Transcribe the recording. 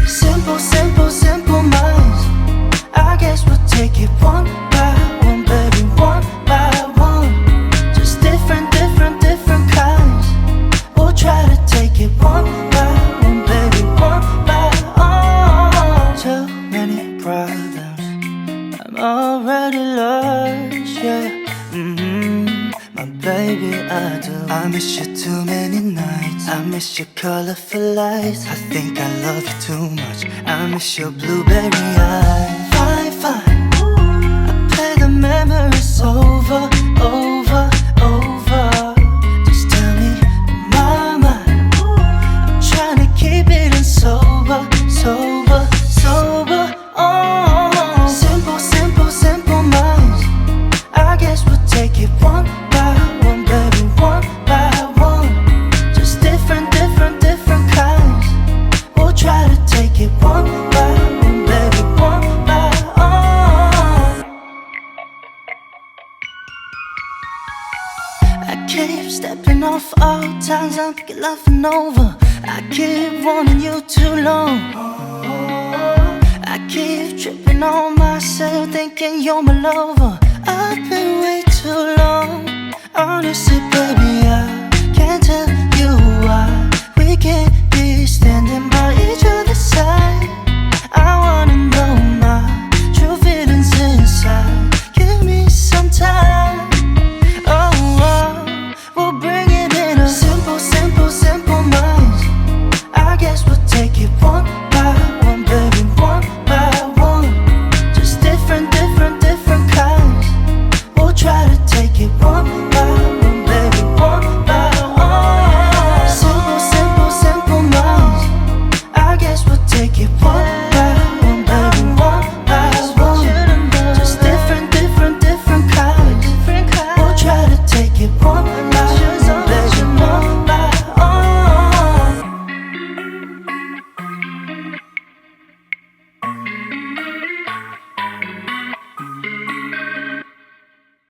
Simple, simple, simple minds. I guess we'll take it one by one, baby, one by one. Just different, different, different kinds. We'll try to take it one by one, baby, one by one. Too many problems, I'm already lost, yeah. My baby, I do. I miss you too many nights. I miss your colorful lights. I think I love you too much. I miss your blueberry eyes. Fine, fine, I play the memories over, over, over. Just tell me, my mind, I'm trying to keep it in sober, sober, sober. Oh, simple, simple, simple minds. I guess we'll take it one by one, baby, one by one. Just different, different, different kinds. We'll try to take it one by one, baby, one by one. I keep stepping off all times I'm thinking laughing over. I keep wanting you too long. I keep tripping on myself thinking you're my lover. I've been waiting